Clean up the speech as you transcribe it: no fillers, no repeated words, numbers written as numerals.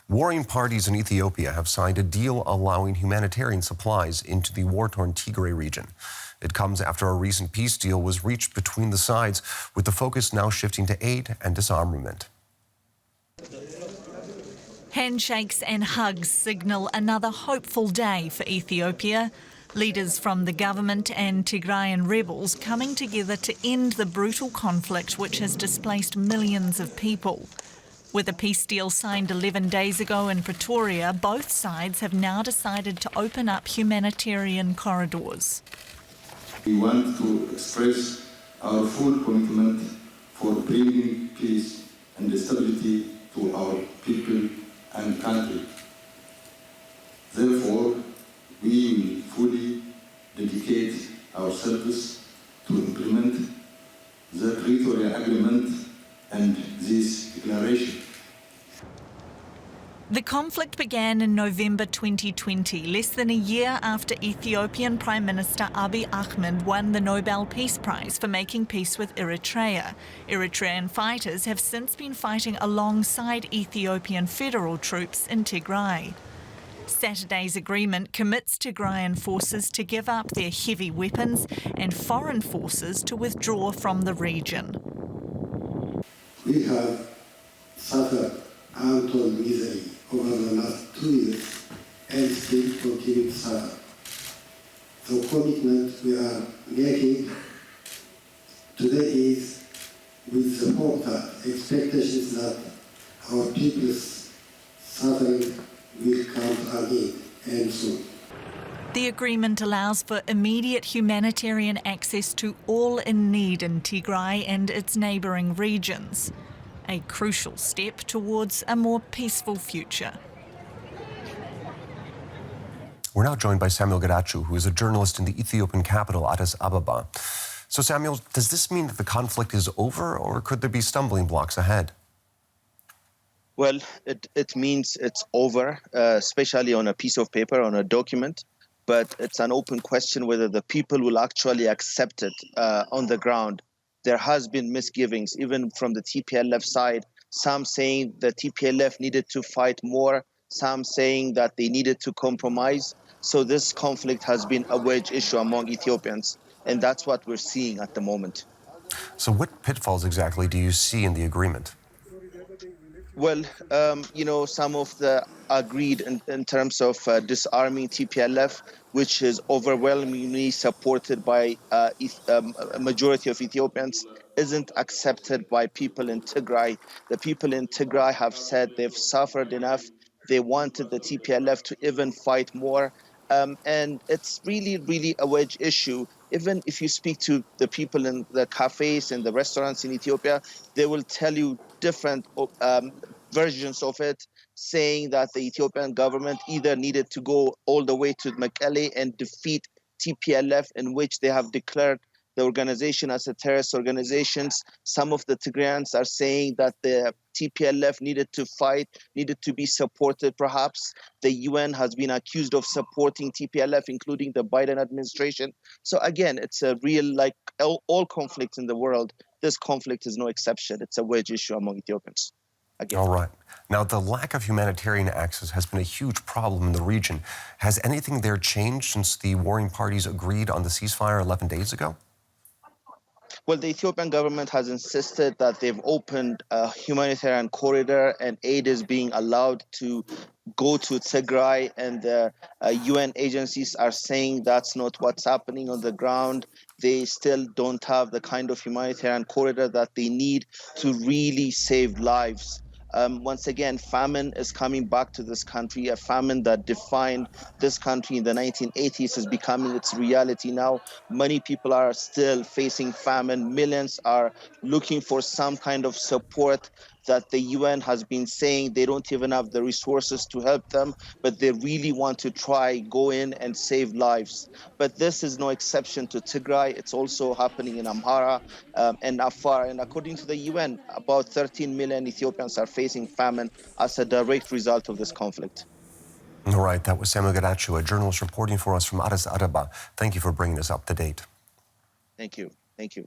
Warring parties in Ethiopia have signed a deal allowing humanitarian supplies into the war-torn Tigray region. It comes after a recent peace deal was reached between the sides, with the focus now shifting to aid and disarmament. Handshakes and hugs signal another hopeful day for Ethiopia. Leaders from the government and Tigrayan rebels coming together to end the brutal conflict which has displaced millions of people. With a peace deal signed 11 days ago in Pretoria, both sides have now decided to open up humanitarian corridors. We want to express our full commitment for bringing peace and stability to our people and country. Therefore, we will fully dedicate ourselves to implement the Pretoria Agreement and this declaration. The conflict began in November 2020, less than a year after Ethiopian Prime Minister Abiy Ahmed won the Nobel Peace Prize for making peace with Eritrea. Eritrean fighters have since been fighting alongside Ethiopian federal troops in Tigray. Saturday's agreement commits Tigrayan forces to give up their heavy weapons and foreign forces to withdraw from the region. We have suffered untold misery over the last 2 years and still continue to suffer. The commitment we are making today is with the hope that expectations that our people's suffering will come to an end soon. The agreement allows for immediate humanitarian access to all in need in Tigray and its neighbouring regions, a crucial step towards a more peaceful future. We're now joined by Samuel Gerachu, who is a journalist in the Ethiopian capital, Addis Ababa. So, Samuel, does this mean that the conflict is over, or could there be stumbling blocks ahead? Well, it means it's over, especially on a piece of paper, on a document. But it's an open question whether the people will actually accept it on the ground. There has been misgivings, even from the TPLF side, some saying the TPLF needed to fight more, some saying that they needed to compromise. So this conflict has been a wedge issue among Ethiopians, and that's what we're seeing at the moment. So what pitfalls exactly do you see in the agreement? Well, some of the agreed in terms of disarming TPLF, which is overwhelmingly supported by a majority of Ethiopians, isn't accepted by people in Tigray. The people in Tigray have said they've suffered enough. They wanted the TPLF to even fight more. And it's really, really a wedge issue. Even if you speak to the people in the cafes and the restaurants in Ethiopia, they will tell you different versions of it, saying that the Ethiopian government either needed to go all the way to Mekelle and defeat TPLF, in which they have declared the organization as a terrorist organization. Some of the Tigrayans are saying that the TPLF needed to fight, needed to be supported. Perhaps the UN has been accused of supporting TPLF, including the Biden administration. So again, it's a real, like all conflicts in the world, this conflict is no exception. It's a wedge issue among Ethiopians. Again. All right. Now, the lack of humanitarian access has been a huge problem in the region. Has anything there changed since the warring parties agreed on the ceasefire 11 days ago? Well, the Ethiopian government has insisted that they've opened a humanitarian corridor and aid is being allowed to go to Tigray, and the UN agencies are saying that's not what's happening on the ground. They still don't have the kind of humanitarian corridor that they need to really save lives. Once again, famine is coming back to this country. A famine that defined this country in the 1980s is becoming its reality now. Many people are still facing famine. Millions are looking for some kind of support that the UN has been saying they don't even have the resources to help them, but they really want to try, go in and save lives. But this is no exception to Tigray. It's also happening in Amhara and Afar. And according to the UN, about 13 million Ethiopians are facing famine as a direct result of this conflict. All right, that was Samuel Gerachu, a journalist reporting for us from Addis Ababa. Thank you for bringing us up to date. Thank you. Thank you.